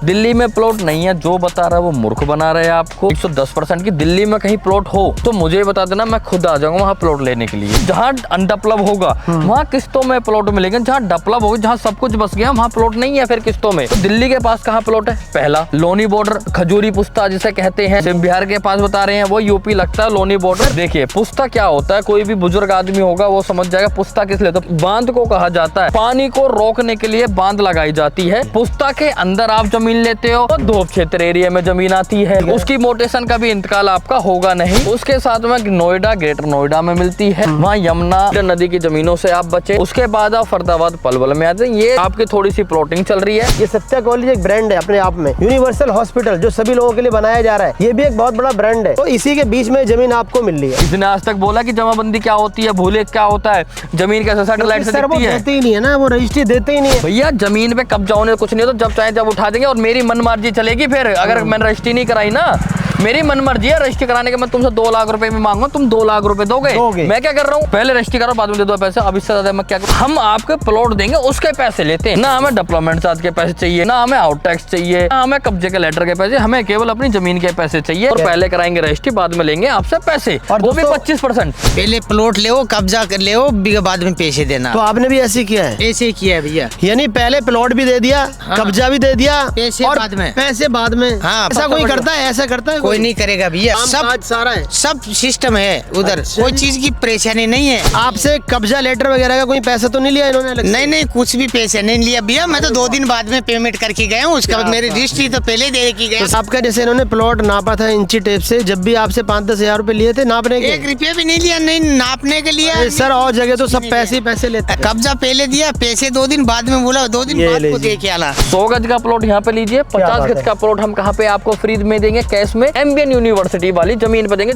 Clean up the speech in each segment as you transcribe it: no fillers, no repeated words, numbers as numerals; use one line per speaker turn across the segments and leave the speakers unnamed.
दिल्ली में प्लॉट नहीं है, जो बता रहा है वो मूर्ख बना रहे हैं आपको। 110% की दिल्ली में कहीं प्लॉट हो तो मुझे बता देना, मैं खुद आ जाऊंगा वहाँ प्लॉट लेने के लिए। जहाँ अनडेवलप होगा वहाँ किस्तों में प्लॉट मिलेंगे, जहाँ डेवलप होगा, जहाँ सब कुछ बस गया वहाँ प्लॉट नहीं है फिर किस्तों में। तो दिल्ली के पास कहाँ प्लॉट है? पहला लोनी बॉर्डर, खजूरी पुस्ता जिसे कहते हैं, बिहार के पास बता रहे हैं, वो यूपी लगता है लोनी बॉर्डर। देखिए पुस्ता क्या होता है, कोई भी बुजुर्ग आदमी होगा वो समझ जाएगा पुस्ता किस लिए। तो बांध को कहा जाता है, पानी को रोकने के लिए बांध लगाई जाती है। पुस्ता के अंदर आप जमीन लेते हो तो धोप क्षेत्र एरिया में जमीन आती है, उसकी मोटेशन का भी इंतकाल आपका होगा नहीं। उसके साथ में नोएडा, ग्रेटर नोएडा में मिलती है, वहाँ यमुना नदी की जमीनों से आप बचे। उसके बाद आप फरीदाबाद पलवल में आते हैं। ये आपकी थोड़ी सी प्लॉटिंग चल रही है।
ये सत्या कॉलेज एक ब्रांड है अपने आप में। यूनिवर्सल हॉस्पिटल जो सभी लोगों के लिए बनाया जा रहा है, ये भी एक बहुत बड़ा ब्रांड है। तो इसी के बीच में जमीन आपको मिल रही है।
इसने आज तक बोला कि जमाबंदी क्या होती है, भूले क्या होता है, जमीन कैसे सैटेलाइट से दिखती है।
देते ही नहीं है ना, वो रजिस्ट्री देते ही नहीं है
भैया। जमीन पे कब्जा होने कुछ नहीं हो, तो जब चाहे जब उठा देंगे और मेरी मनमर्जी चलेगी। फिर अगर मैंने रजिस्ट्री नहीं कराई ना, मेरी मनमर्जी है रजिस्ट्री कराने के, मैं तुमसे 2 लाख रुपए में मांगूंगा, तुम 2 लाख रुपए दोगे। मैं क्या कर रहा हूँ, पहले रजिस्ट्री करो बाद में दे दो पैसे। अब इससे ज्यादा मैं क्या करूँ? हम आपके प्लॉट देंगे उसके पैसे लेते हैं ना, हमें डेवलपमेंट चार्ज के पैसे चाहिए, ना हमें आउट टैक्स चाहिए, ना हमें कब्जे के लेटर के पैसे, हमें केवल अपनी जमीन के पैसे चाहिए। और पहले कराएंगे रजिस्ट्री, बाद में लेंगे आपसे पैसे, और वो भी 25%।
पहले प्लॉट ले, कब्जा कर ले, बाद में पैसे देना।
तो आपने भी ऐसे किया है?
ऐसे ही किया है भैया,
यानी पहले प्लॉट भी दे दिया, कब्जा भी दे दिया,
पैसे
और
बाद में।
पैसे बाद में।
हाँ,
ऐसा कोई करता है? ऐसा करता है
कोई नहीं करेगा भैया। सब
सारा है,
सब सिस्टम है उधर।
अच्छा,
कोई चीज की परेशानी नहीं है।
आपसे कब्जा लेटर वगैरह का कोई पैसा तो नहीं लिया इन्होंने?
नहीं, कुछ भी पैसे नहीं लिया भैया। मैं तो 2 दिन बाद में पेमेंट करके गया हूँ। उसके बाद मेरी रजिस्ट्री तो पहले दे के गया।
तो आपका जैसे इन्होंने प्लॉट नापा था इंची टेप से, जब भी आपसे 5-10 हजार रुपए लिए थे नापने के?
1 रुपया भी नहीं लिया, नहीं नापने के लिए।
सर और जगह तो सब पैसे ही पैसे लेते हैं।
कब्जा पहले दिया, पैसे 2 दिन बाद में बोला, 2 दिन बाद को दे के आना।
100 गज का प्लॉट यहाँ पे लीजिए, 50 गज का प्लॉट हम कहाँ पे आपको फ्री में देंगे, कैश में, एमबीएन यूनिवर्सिटी वाली जमीन पे देंगे।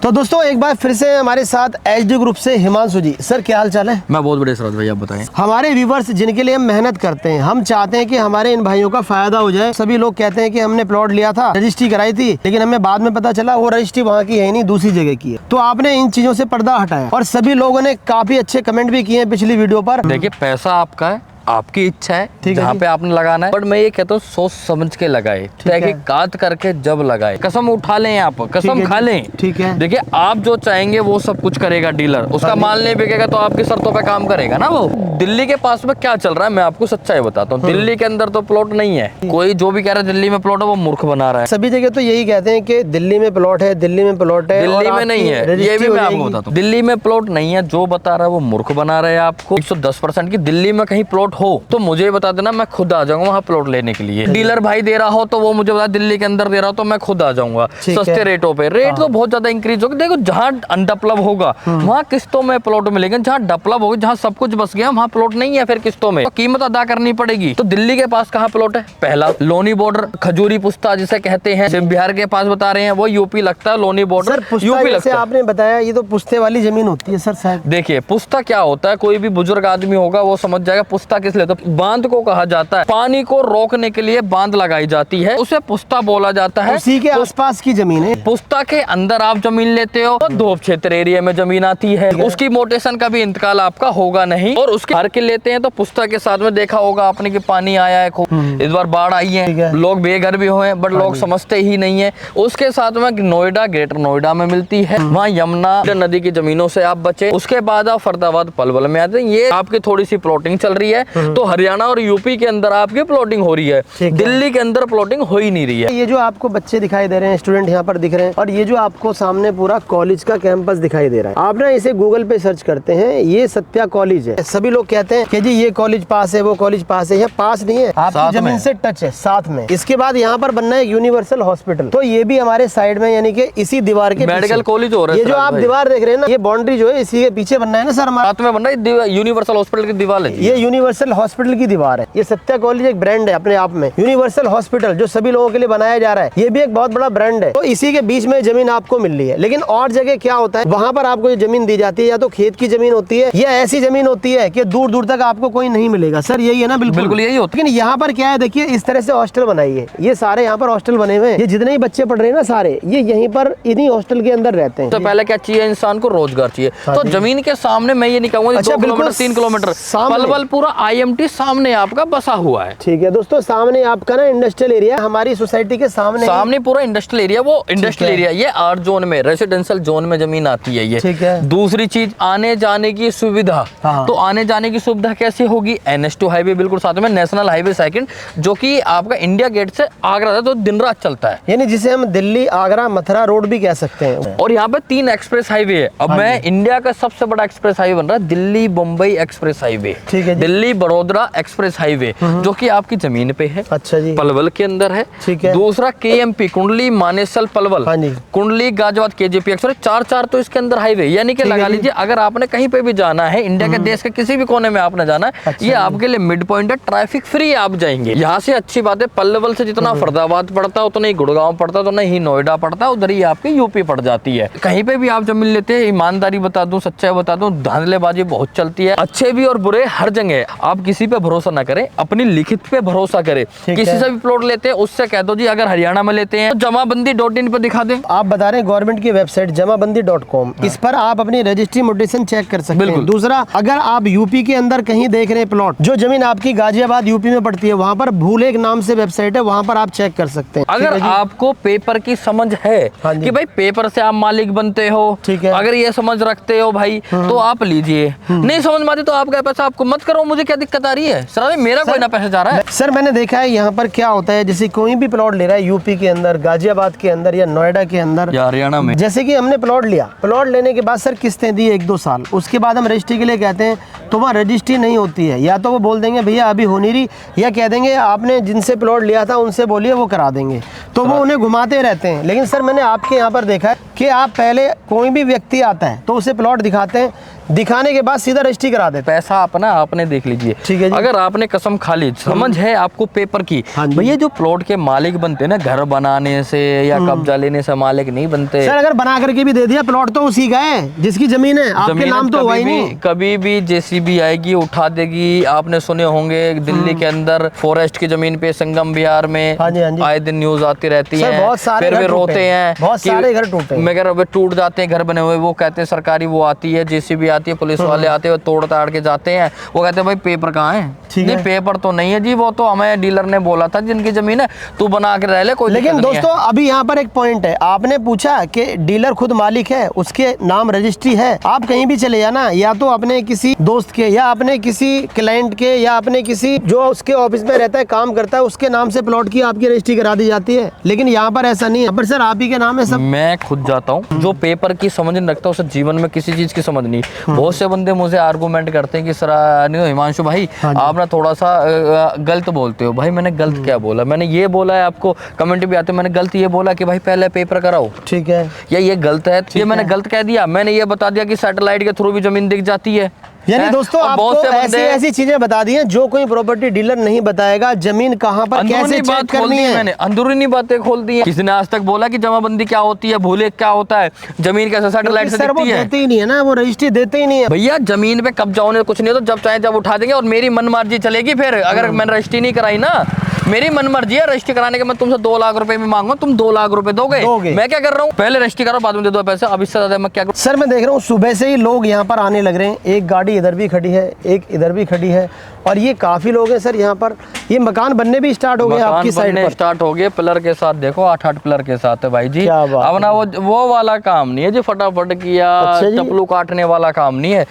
तो दोस्तों एक बार फिर से हमारे साथ एचडी ग्रुप से हिमांशु जी। सर क्या हाल चाल है?
मैं बहुत बड़े सरोज भैया, आप बताएं।
हमारे व्यूवर्स जिनके लिए हम मेहनत करते हैं, हम चाहते हैं कि हमारे इन भाइयों का फायदा हो जाए। सभी लोग कहते हैं कि हमने प्लॉट लिया था, रजिस्ट्री कराई थी, लेकिन हमें बाद में पता चला वो रजिस्ट्री वहाँ की है नहीं, दूसरी जगह की है। तो आपने इन चीजों से पर्दा हटाया और सभी लोगों ने काफी अच्छे कमेंट भी किए पिछली वीडियो पर।
देखिए पैसा आपका है, आपकी इच्छा है जहाँ पे आपने लगाना है, बट मैं ये कहता हूँ सोच समझ के लगाए, तहकीकात करके जब लगाए। कसम उठा लें आप, कसम खा लें।
ठीक है।
देखिए आप जो चाहेंगे वो सब कुछ करेगा डीलर, उसका माल नहीं बिकेगा तो आपकी शर्तों पे काम करेगा ना वो। दिल्ली के पास में क्या चल रहा है मैं आपको सच्चाई बताता हूँ। दिल्ली के अंदर तो प्लॉट नहीं है, कोई जो भी कह रहा है दिल्ली में प्लॉट है वो मूर्ख बना रहा है।
सभी जगह तो यही कहते हैं कि दिल्ली में प्लॉट है, दिल्ली में प्लॉट है।
दिल्ली में नहीं है, ये भी मैं आपको बताता हूँ। दिल्ली में प्लॉट नहीं है, जो बता रहा है वो मूर्ख बना रहे हैं आपको। 110% की दिल्ली में कहीं प्लॉट हो तो मुझे बता देना, मैं खुद आ जाऊंगा वहाँ प्लॉट लेने के लिए। डीलर भाई दे रहा हो तो वो मुझे बता, दिल्ली के अंदर दे रहा हो तो मैं खुद आ जाऊंगा सस्ते रेटों पे। रेट तो बहुत ज्यादा इंक्रीज होगा। देखो जहाँ अनडेवलप होगा वहाँ किस्तों में प्लॉट मिलेंगे, जहाँ डेवलप होगा, जहाँ सब कुछ बस गया वहाँ प्लॉट नहीं है फिर किस्तों में, तो कीमत अदा करनी पड़ेगी। तो दिल्ली के पास कहाँ प्लॉट है? पहला लोनी बॉर्डर, खजूरी पुस्ता जिसे कहते हैं, बिहार के पास बता रहे हैं, वो यूपी लगता है। लोनी बॉर्डर यूपी लगता है।
आपने बताया ये तो पुस्ते वाली जमीन होती है सर शायद।
देखिए पुस्ता क्या होता है, कोई भी बुजुर्ग आदमी होगा वो समझ जाएगा पुस्ता किस लिए। तो बांध को कहा जाता है, पानी को रोकने के लिए बांध लगाई जाती है, उसे पुस्ता बोला जाता है।
उसी के आसपास की जमीन है।
पुस्ता के अंदर आप जमीन लेते हो तो धोप क्षेत्र एरिया में जमीन आती है, उसकी मोटेशन का भी इंतकाल आपका होगा नहीं। और उसके हर के लेते हैं तो पुस्ता के साथ में देखा होगा आपने कि पानी आया है खूब, इस बार बाढ़ आई है, लोग बेघर भी हुए, बट लोग समझते ही नहीं है। उसके साथ में नोएडा, ग्रेटर नोएडा में मिलती है, वहाँ यमुना नदी की जमीनों से आप बचे। उसके बाद आप फरीदाबाद पलवल में आते हैं। ये आपकी थोड़ी सी प्लॉटिंग चल रही है। तो हरियाणा और यूपी के अंदर आपकी प्लॉटिंग हो रही है, दिल्ली के अंदर प्लॉटिंग हो ही नहीं रही है।
ये जो आपको बच्चे दिखाई दे रहे हैं, स्टूडेंट यहाँ पर दिख रहे हैं, और ये जो आपको सामने पूरा कॉलेज का कैंपस दिखाई दे रहा है, आप ना इसे गूगल पे सर्च करते हैं, ये सत्या कॉलेज है। सभी लोग कहते हैं कि जी ये कॉलेज पास है, वो कॉलेज पास है। ये पास नहीं है, आपकी जमीन से टच है, साथ में। इसके बाद यहाँ पर बनना है यूनिवर्सल हॉस्पिटल, तो ये भी हमारे साइड में, यानी कि इसी दीवार के
मेडिकल कॉलेज हो रहा है।
ये जो आप दीवार देख रहे हैं ना, ये बाउंड्री जो है इसी के पीछे बनना है ना सर हमारा,
साथ में बनना है यूनिवर्सल हॉस्पिटल की दीवार है।
ये यूनिवर्सल यूनिवर्सल हॉस्पिटल की दीवार है। ये सत्या कॉलेज एक ब्रांड है अपने आप में। यूनिवर्सल हॉस्पिटल जो सभी लोगों के लिए बनाया जा रहा है, ये भी एक बहुत बड़ा ब्रांड है। तो इसी के बीच में जमीन आपको मिल रही है। लेकिन और जगह क्या होता है, वहाँ पर आपको जमीन दी जाती है, या तो खेत की जमीन होती है या ऐसी जमीन होती है कि दूर दूर तक आपको कोई नहीं मिलेगा। सर यही है ना?
बिल्कुल यही होता है।
लेकिन यहाँ पर क्या है, देखिए इस तरह से हॉस्टल बनाई है। ये सारे यहाँ पर हॉस्टल बने हुए हैं। ये जितने ही बच्चे पढ़ रहे हैं ना, सारे ये यहीं पर इन्हीं हॉस्टल के अंदर रहते हैं।
तो पहले क्या चाहिए इंसान को? रोजगार चाहिए। तो जमीन के सामने मैं ये नहीं कहूँगा 2 किलोमीटर 3 किलोमीटर, पलवल पूरा IMT सामने आपका बसा हुआ है।
ठीक है दोस्तों, सामने आपका ना इंडस्ट्रियल एरिया, हमारी सोसाइटी के सामने
पूरा इंडस्ट्रियल एरिया। वो इंडस्ट्रियल एरिया ये R जोन में, रेसिडेंशियल जोन में जमीन आती है ये।
ठीक है।
दूसरी चीज, आने जाने की सुविधा।
हाँ।
तो आने जाने की सुविधा कैसे होगी? NH2 हाईवे बिल्कुल साथ में, नेशनल हाईवे 2 जो कि आपका इंडिया गेट से आगरा तो दिन रात चलता है,
यानी जिसे हम दिल्ली आगरा मथुरा रोड भी कह सकते हैं।
और यहाँ पे 3 एक्सप्रेस हाईवे है। अब मैं इंडिया का सबसे बड़ा एक्सप्रेस हाईवे बन रहा है दिल्ली मुंबई एक्सप्रेस हाईवे।
ठीक है जी।
दिल्ली बड़ौदा एक्सप्रेस हाईवे जो कि आपकी जमीन पे है।
अच्छा जी।
पलवल के अंदर है।
ठीक है।
दूसरा KMP कुंडली मानेसर पलवल,
हाँ जी।
कुंडली गाजियाबाद KJP एक्सप्रेस, 4 तो इसके अंदर हाईवे। यानी कि लगा लीजिए अगर आपने कहीं पे भी जाना है, इंडिया के देश के किसी भी कोने में आपने जाना है,
अच्छा
ये आपके लिए मिड पॉइंट है, ट्रैफिक फ्री आप जाएंगे। यहाँ से अच्छी बात है, पलवल से जितना फरीदाबाद पड़ता है उतना ही गुड़गांव पड़ता है, उतना ही नोएडा पड़ता है, उधर ही आपकी यूपी पड़ जाती है। कहीं पे भी आप जब मिल लेते हैं, ईमानदारी बता दूं, सच्चाई बता दूं, धांधलेबाजी बहुत चलती है, अच्छे भी और बुरे हर जगह। आप किसी पे भरोसा ना करें, अपनी लिखित पे भरोसा करें। किसी से भी प्लॉट लेते हैं उससे कह दो जी अगर हरियाणा में लेते हैं तो जमाबंदी.in पे दिखा दें।
आप बता रहे हैं गवर्नमेंट की वेबसाइट जमाबंदी.com, इस पर आप अपनी रजिस्ट्री म्यूटेशन चेक कर सकते हैं। दूसरा, अगर आप यूपी के अंदर कहीं देख रहे हैं प्लॉट, जो जमीन आपकी गाजियाबाद यूपी में पड़ती है, वहाँ पर भूलेख नाम से वेबसाइट है, वहाँ पर आप चेक कर सकते हैं।
अगर आपको पेपर की समझ है कि भाई पेपर से आप मालिक बनते हो,
ठीक है,
अगर ये समझ रखते हो भाई तो आप लीजिए। नहीं समझ में आती तो आपका पैसा आपको मत करो, मुझे क्या दिक्कत आ रही है? सर मेरा कोई ना पैसा जा रहा है।
सर मैंने देखा है यहाँ पर क्या होता है, जैसे कोई भी प्लॉट ले रहा है यूपी के अंदर, गाजियाबाद के अंदर या नोएडा के अंदर
या हरियाणा में,
जैसे कि हमने प्लॉट लिया, प्लॉट लेने के बाद सर किस्तें दी 1-2 साल, उसके बाद हम रजिस्ट्री के लिए कहते हैं तो वहाँ रजिस्ट्री नहीं होती है। या तो वो बोल देंगे भैया अभी हो नहीं रही, या कह देंगे आपने जिनसे प्लॉट लिया था उनसे बोलिए वो करा देंगे, तो वो उन्हें घुमाते रहते हैं। लेकिन सर मैंने आपके यहाँ पर देखा है कि आप पहले कोई भी व्यक्ति आता है तो उसे प्लॉट दिखाते हैं, दिखाने के बाद सीधा रजिस्ट्री करा देते।
पैसा अपना आपने देख लीजिए।
ठीक है जी।
अगर आपने कसम खा ली, समझ है आपको पेपर की, भैया जो प्लॉट के मालिक बनते हैं ना, घर बनाने से या कब्जा लेने से मालिक नहीं बनते।
सर अगर बना करके भी दे दिया प्लॉट तो उसी का है जिसकी जमीन है, आपके नाम तो हुआ ही नहीं।
कभी भी JCB आएगी उठा देगी। आपने सुने होंगे दिल्ली के अंदर फॉरेस्ट की जमीन पे संगम विहार में आए दिन न्यूज आती रहती है, फिर वे रोते हैं,
बहुत सारे घर टूटे,
मगर टूट जाते हैं घर बने हुए। वो कहते हैं सरकारी वो आती है, JCB आती है, पुलिस वाले आते हैं, तोड़ ताड़ के जाते हैं। वो कहते हैं भाई पेपर कहाँ है? नहीं पेपर तो नहीं है जी, वो तो हमें डीलर ने बोला था जिनकी जमीन है तू बना के रह ले, कोई।
लेकिन दोस्तों अभी यहाँ पर एक पॉइंट है, आपने पूछा कि डीलर खुद मालिक है, उसके नाम रजिस्ट्री है। आप कहीं भी चले जाना, या तो अपने किसी दोस्त के या अपने किसी क्लाइंट के या अपने किसी जो उसके ऑफिस में रहता है काम करता है उसके नाम से प्लॉट की आपकी रजिस्ट्री करा दी जाती है। लेकिन यहाँ पर ऐसा नहीं है, पर सर आप ही के नाम है सब।
मैं खुद जाता हूँ, जो पेपर की समझ नहीं रखता उसे जीवन में किसी चीज की समझ नहीं। बहुत से बंदे मुझे आर्गूमेंट करते हैं कि सर हिमांशु भाई आप ना थोड़ा सा गलत बोलते हो। भाई मैंने गलत क्या बोला? मैंने ये बोला है, आपको कमेंट भी आते हैं, मैंने गलत ये बोला कि भाई पहले पेपर कराओ, ठीक है, या ये गलत है, ये मैंने गलत कह दिया? मैंने ये बता दिया कि सैटेलाइट के थ्रू भी जमीन दिख जाती है।
यानी दोस्तों आपको ऐसी चीजें बता दी हैं जो कोई प्रॉपर्टी डीलर नहीं बताएगा, जमीन कहाँ पर कैसे चेक करनी है।
मैंने अंदरूनी बातें खोल दी हैं। किसी ने आज तक बोला कि जमाबंदी क्या होती है, भूलेख क्या होता है, जमीन कैसे सैटेलाइट से दिखती है?
देते ही नहीं है ना, वो रजिस्ट्री देते ही नहीं है।
भैया जमीन पे कब्जा होने कुछ नहीं, तो जब चाहे जब उठा देंगे और मेरी मनमर्जी चलेगी। फिर अगर मैंने रजिस्ट्री नहीं कराई ना, मेरी मनमर्जी है रजिस्ट्री कराने के, मैं तुमसे 2 लाख रुपए में मांगूंगा, तुम 2 लाख रुपए दोगे? मैं क्या कर रहा हूँ, पहले रजिस्ट्री करो बाद में दे दो पैसे। अब इससे ज्यादा मैं क्या करूँ?
सर मैं देख रहा हूँ सुबह से ही लोग यहाँ पर आने लग रहे हैं, एक गाड़ी इधर भी खड़ी है, एक इधर भी खड़ी है, और ये काफी लोग हैं सर यहाँ पर। ये मकान बनने भी स्टार्ट हो गए आपकी साइड पर?
स्टार्ट हो गए, पिलर के साथ देखो 8-8 पिलर के साथ है भाई जी। अब ना वो वाला काम नहीं है जो फटाफट किया चप्पू काटने वाला काम नहीं है,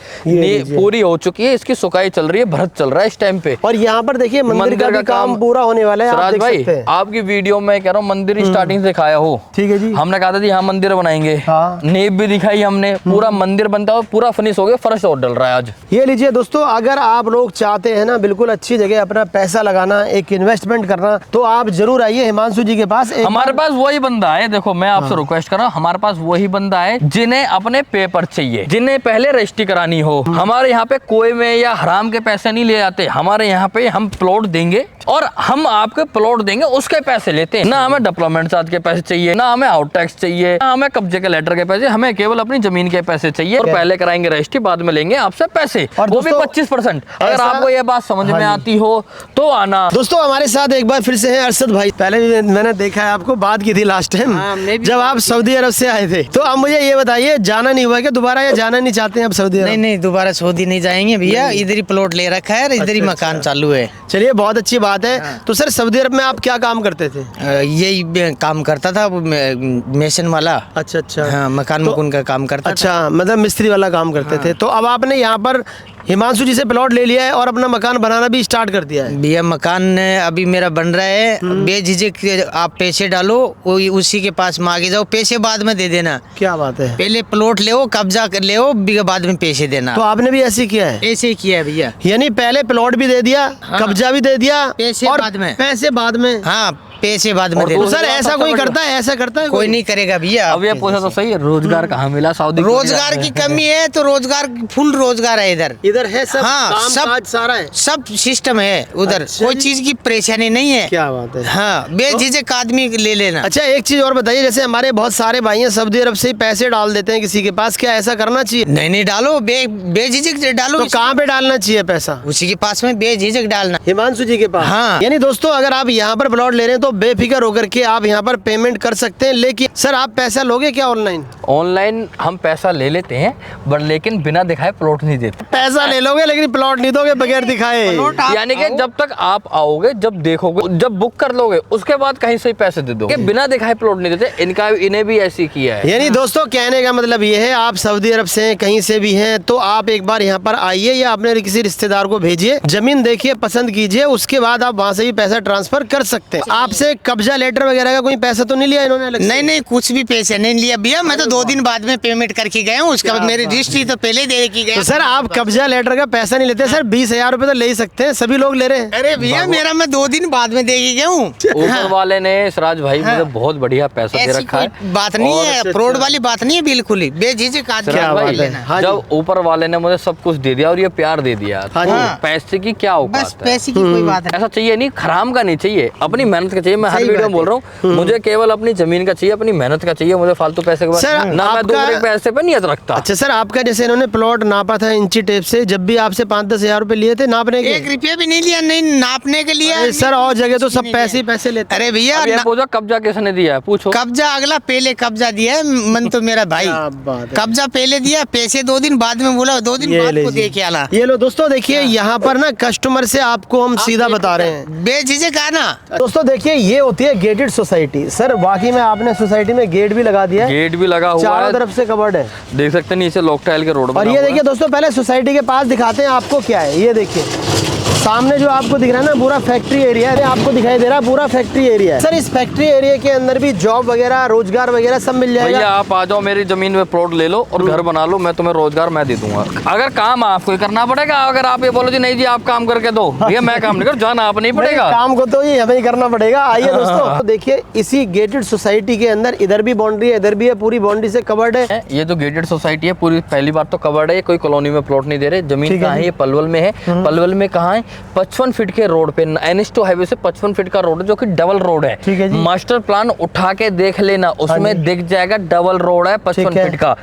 पूरी हो चुकी है, इसकी सुकाई चल रही है, भरत चल रहा है इस टाइम पे।
और यहाँ पर देखिए मंदिर का भी काम पूरा होने वाला है।
राज भाई आपकी वीडियो में कह रहा हूँ मंदिर स्टार्टिंग से दिखाया हो,
ठीक है जी।
हमने कहा था जी यहाँ मंदिर बनाएंगे, नींव भी दिखाई हमने, पूरा मंदिर बनता है, पूरा फिनिश हो गया, फर्श और डल रहा है आज।
ये लीजिए दोस्तों, अगर आप लोग चाहते हैं हैं ना बिल्कुल अच्छी जगह अपना पैसा लगाना, एक इन्वेस्टमेंट करना, तो आप जरूर आइए हिमांशु जी के पास।
हमारे पास वही बंदा है, देखो मैं आपसे रिक्वेस्ट कर रहा हूँ, हमारे पास वही बंदा है जिन्हें अपने पेपर चाहिए, जिन्हें पहले रजिस्ट्री करानी हो। हमारे यहाँ पे कोई में या हराम के पैसे नहीं ले जाते। हमारे यहाँ पे हम प्लॉट देंगे और हम आपके प्लॉट देंगे, उसके पैसे लेते हैं। ना हमें डेवलपमेंट चार्ज के पैसे चाहिए, ना हमें आउट टैक्स चाहिए, ना हमें कब्जे के लेटर के पैसे, हमें केवल अपनी जमीन के पैसे चाहिए। और पहले कराएंगे रजिस्ट्री, बाद में लेंगे आपसे पैसे, और वो भी 25%। अगर आपको ये बात समझ में आती हो तो आना।
दोस्तों हमारे साथ एक बार फिर से हैं अरशद भाई। पहले भी मैंने देखा है आपको, बात की थी लास्ट टाइम जब आप सऊदी अरब से आए थे। तो अब मुझे ये बताइए, जाना नहीं हुआ क्या दोबारा, या जाना नहीं चाहते हैं अब सऊदी अरब?
नहीं, दोबारा सऊदी नहीं जाएंगे भैया, इधर ही प्लॉट ले रखा है, इधर ही मकान चालू है।
चलिए बहुत अच्छी बात है। तो सर सऊदी अरब में आप क्या काम करते थे?
यही काम करता था मेसन वाला।
अच्छा।
हाँ, मकान मुकुन का काम करता।
अच्छा, मतलब मिस्त्री वाला काम करते थे। तो अब आपने यहाँ पर हिमांशु जी से प्लॉट ले लिया है और अपना मकान बनाना भी स्टार्ट कर दिया है?
भैया मकान अभी मेरा बन रहा है, बेझिझक आप पैसे डालो, उसी के पास मांगे जाओ, पैसे बाद में दे देना।
क्या बात है।
पहले प्लॉट ले, कब्जा ले, बाद में पैसे देना।
तो आपने भी ऐसे किया है?
ऐसे ही किया है भैया,
यानी पहले प्लॉट भी दे दिया, कब्जा भी दे दिया,
पैसे
और
बाद में।
पैसे बाद में।
हाँ, पैसे बाद में
और
देना।
तो सर ऐसा कोई करता है? ऐसा करता है
कोई नहीं करेगा भैया।
अब ये पूछा तो सही है, रोजगार कहाँ मिला सऊदी?
रोजगार की कमी है, तो रोजगार फुल रोजगार है इधर
है सब।
हाँ,
काम
सब
काज सारा है,
सब सिस्टम है उधर।
अच्छा
कोई
जी।
चीज की परेशानी नहीं है।
क्या बात है।
हाँ, बेझिझक आदमी ले लेना।
अच्छा एक चीज और बताइए, जैसे हमारे बहुत सारे भाई हैं सऊदी अरब से ही पैसे डाल देते हैं किसी के पास, क्या ऐसा करना चाहिए?
नहीं डालो, बेझिझक डालो।
तो कहाँ पे डालना चाहिए पैसा?
उसी के पास में बेझिझक डालना।
हिमांशु जी के पास।
हाँ।
यानी दोस्तों अगर आप यहाँ पर प्लॉट ले रहे हैं तो बेफिक्र होकर के आप यहाँ पर पेमेंट कर सकते हैं। लेकिन सर आप पैसा लोगे क्या ऑनलाइन?
ऑनलाइन हम पैसा ले लेते हैं, बट लेकिन बिना दिखाए प्लॉट नहीं देते।
पैसा ले लोगे लेकिन प्लॉट नहीं दोगे बगैर दिखाए।
यानी कि जब तक आप आओगे, जब देखोगे, जब बुक कर लोगे, उसके बाद कहीं से पैसे दे दोगे। बिना दिखाए प्लॉट नहीं देते। इन्हें भी ऐसी किया है।
यानी दोस्तों कहने का मतलब ये है, आप सऊदी अरब से कहीं से भी हैं तो आप एक बार यहाँ पर आइए या अपने किसी रिश्तेदार को भेजिए, जमीन देखिए, पसंद कीजिए, उसके बाद आप वहाँ से भी पैसा ट्रांसफर कर सकते हैं। आपसे कब्जा लेटर वगैरह का कोई पैसा तो नहीं लिया इन्होंने अलग से?
नहीं, कुछ भी पैसे नहीं लिया भैया। मैं तो 2 दिन बाद में पेमेंट करके गया हूँ, उसके बाद मेरी रजिस्ट्री तो पहले दे की गई।
तो सर आप कब्जा लेटर का पैसा नहीं लेते सर? 20,000 रुपए तो ले ही सकते हैं, सभी लोग ले रहे हैं।
अरे भैया मेरा मैं 2 दिन बाद में दे के गया हूँ।
ऊपर वाले ने सिराज भाई मुझे बहुत बढ़िया पैसा दे
ऐसी
रखा है।
कोई बात नहीं है, फ्रॉड वाली बात नहीं है, बिल्कुल ही बेझिझक आदमी
क्या बात है।
लेना।
हाँ जी।
जब ऊपर वाले ने मुझे सब कुछ दे दिया और ये प्यार दे दिया,
हाँ
तो
जी।
पैसे की क्या
बस
औकात है?
पैसे की कोई बात है।
ऐसा चाहिए नहीं, खराम का नहीं चाहिए, अपनी मेहनत का चाहिए। मैं हर
सही
वीडियो
बात
में बोल रहा हूँ, मुझे केवल अपनी जमीन का चाहिए, अपनी मेहनत का चाहिए। मुझे फालतू पैसे के
सर,
बाद ना मैं
आपका-
दूसरे के पैसे पे नियत रखता।
अच्छा सर आपका जैसे इन्होंने प्लॉट नापा था इंची टेप से, जब भी आपसे 5-10 हजार रुपए लिए थे नापने के?
1 रुपया भी नहीं लिया, नहीं नापने के लिए।
अरे सर और जगह तो सब पैसे ही पैसे लेते हैं।
अरे भैया
अब ये पूछो कब्जा किसने दिया है, पूछो।
कब्जा अगला पहले कब्जा दिया है, मन तो मेरा भाई।
क्या बात है।
कब्जा पहले दिया, पैसे 2 दिन बाद में बोला, 2 दिन
ये
बाद
ले
को
जी।
दे के आना।
ये लो दोस्तों देखिए, यहाँ पर ना कस्टमर से आपको हम सीधा बता रहे हैं।
बेझिझक आना।
दोस्तों देखिए ये होती है गेटेड सोसाइटी। सर वाकई में आपने सोसाइटी में गेट भी लगा दिया है,
गेट भी लगा हुआ
चारों
है,
तरफ से कवर्ड है।
देख सकते हैं नीचे लॉक टाइल के रोड
और
बना
ये
हुआ है।
देखिए दोस्तों पहले सोसाइटी के पास दिखाते हैं आपको क्या है। ये देखिए सामने जो आपको दिख रहा है ना पूरा फैक्ट्री एरिया है, आपको दिखाई दे रहा है पूरा फैक्ट्री एरिया है। सर इस फैक्ट्री एरिया के अंदर भी जॉब वगैरह रोजगार वगैरह सब मिल
भैया
जाएगा।
आप आ जाओ, मेरी जमीन में प्लॉट ले लो और घर बना लो, मैं तुम्हें रोजगार मैं दे दूंगा। अगर काम आपको ही करना पड़ेगा, अगर आप ये बोलो जी नहीं जी आप काम करके दो, भैया मैं काम नहीं कर, जाना आप नहीं पड़ेगा।
काम को तो ये हमें ही करना पड़ेगा। आइए दोस्तों तो देखिए इसी गेटेड सोसाइटी के अंदर इधर भी बाउंड्री है, इधर भी है, पूरी बाउंड्री से कवर्ड है।
ये जो गेटेड सोसाइटी है पूरी पहली बार तो कवर्ड है, ये कोई कॉलोनी में प्लॉट नहीं दे रहे। जमीन
ठीक है
कहाँ है?
जी।
ये पलवल में है। पलवल में कहाँ है? 55 फीट के रोड पे, NH2 हाईवे से 55 फीट का रोड है, जो कि डबल रोड है।
ठीक है जी।
मास्टर प्लान उठा के देख लेना, उसमें दिख जाएगा डबल रोड है 55
है।
फीट का।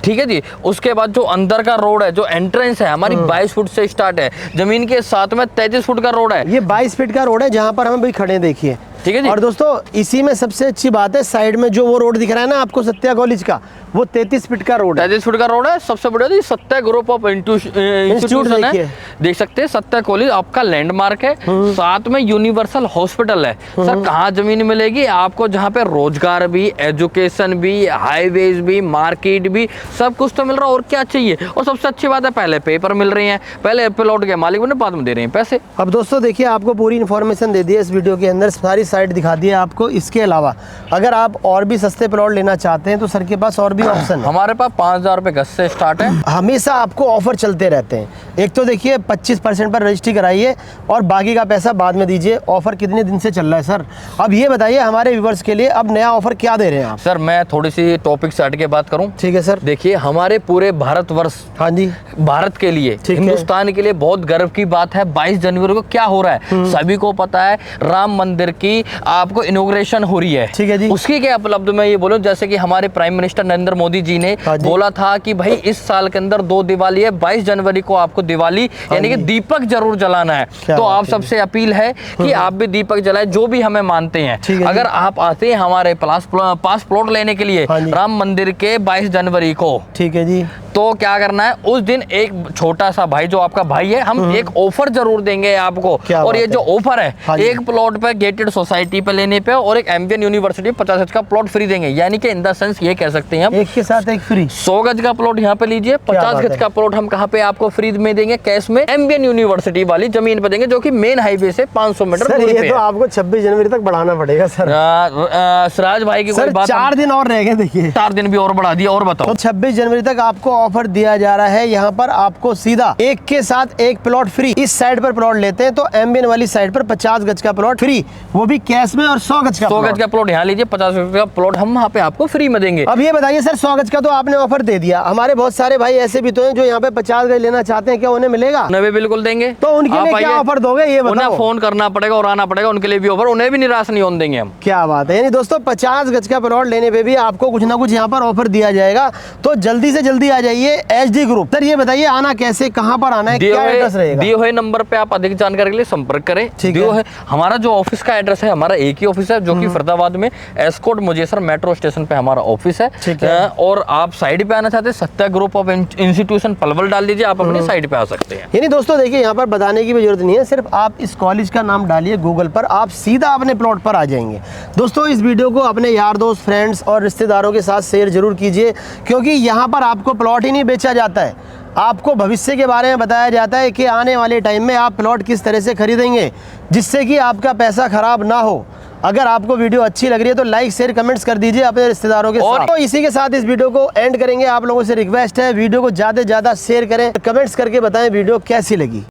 ठीक है जी। उसके बाद जो अंदर का रोड है, जो एंट्रेंस है हमारी 22 फुट से स्टार्ट है, जमीन के साथ में 33 फुट का रोड है।
ये 22 फीट का रोड है जहाँ पर हम भी खड़े हैं, देखिए।
ठीक है जी।
और दोस्तों इसी में सबसे अच्छी बात है, साइड में जो वो रोड दिख रहा है ना आपको सत्या कॉलेज का, वो 33 फीट का रोड है।
33 फुट का रोड है। सबसे बड़ा जी सत्या ग्रुप ऑफ इंस्टीट्यूशन है,
देखिए।
देख सकते हैं। सत्या कॉलेज आपका लैंडमार्क है, साथ में यूनिवर्सल हॉस्पिटल है। सर कहाँ जमीन मिलेगी आपको? जहाँ पे रोजगार भी, एजुकेशन भी, हाईवेज भी, मार्केट भी, सब कुछ तो मिल रहा है। और क्या चाहिए? और सबसे अच्छी बात है पहले पेपर मिल रही है, पहले प्लॉट के मालिक बने, बाद में दे रहे हैं पैसे।
अब दोस्तों देखिए आपको पूरी इन्फॉर्मेशन दे दी है इस वीडियो के अंदर, सारी साइड दिखा दिया आपको। इसके अलावा अगर आप और भी सस्ते प्लॉट लेना चाहते हैं तो सर के पास और भी ऑप्शन है।
हमारे पास 5,000 रुपये गज से स्टार्ट है।
हमेशा आपको ऑफर चलते रहते हैं। एक तो देखिए 25% पर रजिस्ट्री कराइए और बाकी का पैसा बाद में दीजिए। ऑफर कितने दिन से चल रहा है सर? अब ये बताइए हमारे व्यूवर्स के लिए अब नया ऑफर क्या दे रहे हैं आप?
सर मैं थोड़ी सी टॉपिक से हट के बात करूं।
ठीक है सर।
देखिए हमारे पूरे भारतवर्ष,
हाँ जी,
भारत के लिए,
ठीक है।
हिंदुस्तान के लिए बहुत गर्व की बात है। 22 जनवरी को क्या हो रहा है सभी को पता है। राम मंदिर की आपको इनॉग्रेशन हो रही है।
ठीक है जी।
उसकी के उपलब्ध में ये बोलूं, जैसे कि हमारे प्राइम मिनिस्टर नरेंद्र मोदी जी ने
हाँ जी।
बोला था कि भाई इस साल के अंदर 2 दिवाली है, 22 जनवरी को आपको दिवाली यानी कि दीपक जरूर जलाना है। तो आप सबसे अपील है कि आप भी दीपक जलाए, जो भी हमें मानते हैं।
ठीक है
अगर आप आते हैं हमारे पास प्लॉट लेने के लिए
हाँ जी।
राम मंदिर के 22 जनवरी को,
ठीक है जी,
तो क्या करना है उस दिन एक छोटा सा भाई जो आपका भाई है, हम एक ऑफर जरूर देंगे आपको।
क्या
और
बात
ये जो
है।
ऑफर है
हाँ जी।
एक प्लॉट पे गेटेड सोसाइटी पे लेने पे और एक एमबीएन यूनिवर्सिटी 50 गज का प्लॉट फ्री देंगे। यानी कि इन द सेंस ये कह सकते हैं हम
एक के साथ एक फ्री।
100 गज का प्लॉट यहाँ पे लीजिए, 50
बात
गज
है।
का प्लॉट हम कहाँ पे आपको फ्री में देंगे, कैश में एमबीएन यूनिवर्सिटी वाली जमीन पे देंगे, जो कि मेन हाईवे से 500 मीटर
सर
दूरी
ये
पे
तो
है।
आपको 26 जनवरी तक बढ़ाना पड़ेगा सर।
सिराज भाई की कोई
सर
बात
4 दिन और रह गए देखिए।
4 दिन भी और बढ़ा दिया। और बताओ,
तो 26 जनवरी तक आपको ऑफर दिया जा रहा है। यहाँ पर आपको सीधा एक के साथ एक प्लॉट फ्री। इस साइड पर प्लॉट लेते हैं तो एमबीएन वाली साइड पर 50 गज का प्लॉट फ्री, वो भी कैश में, और 100 गज का
100 गज
प्लॉट।
का प्लॉट यहाँ लीजिए, 50 गज का प्लॉट हम वहाँ पे आपको फ्री में देंगे।
अब ये बताइए सर 100 गज का तो आपने ऑफर दे दिया, हमारे बहुत सारे भाई ऐसे भी तो हैं जो यहाँ पे 50 गज लेना चाहते हैं, क्या उन्हें मिलेगा?
उन्हें भी बिल्कुल देंगे।
तो उनके
आप
लिए क्या
आइए।
ऑफर दोगे ये
उन्हें
बताओ।
फोन करना पड़ेगा और आना पड़ेगा, उनके लिए भी ऑफर, उन्हें भी निराश नहीं होने देंगे हम।
क्या बात है। यानी दोस्तों 50 गज का प्लॉट लेने पे भी आपको कुछ ना कुछ यहाँ पर ऑफर दिया जाएगा। तो जल्दी से जल्दी आ जाइए एचडी ग्रुप। सर ये बताइए आना कैसे, कहाँ पर आना है, क्या एड्रेस रहेगा?
दिए हुए नंबर पे आप अधिक जानकारी के लिए संपर्क करें।
ठीक
दिए
है।
हुए हमारा जो ऑफिस का एड्रेस है, हमारा एक ही ऑफिस है जो कि फरीदाबाद में एस्कॉर्ट मुजेसर मेट्रो स्टेशन पे हमारा ऑफिस है।
ठीक है।
और आप साइड पे आना चाहते हैं, Satya group of institution Palwal डाल दीजिए, आप अपनी साइड पे आ सकते हैं।
यानी दोस्तों देखिए यहाँ पर बताने की भी जरूरत नहीं है, सिर्फ आप इस कॉलेज का नाम डालिए गूगल पर, आप सीधा अपने प्लॉट पर आ जाएंगे। दोस्तों इस वीडियो को अपने यार दोस्त, फ्रेंड्स और रिश्तेदारों के साथ शेयर जरूर कीजिए, क्योंकि यहाँ पर आपको प्लॉट ही नहीं बेचा जाता है, आपको भविष्य के बारे में बताया जाता है कि आने वाले टाइम में आप प्लॉट किस तरह से खरीदेंगे जिससे कि आपका पैसा खराब ना हो। अगर आपको वीडियो अच्छी लग रही है तो लाइक, शेयर, कमेंट्स कर दीजिए अपने रिश्तेदारों के साथ। तो इसी के साथ इस वीडियो को एंड करेंगे। आप लोगों से रिक्वेस्ट है वीडियो को ज़्यादा से ज़्यादा शेयर करें, कमेंट्स करके बताएं वीडियो कैसी लगी।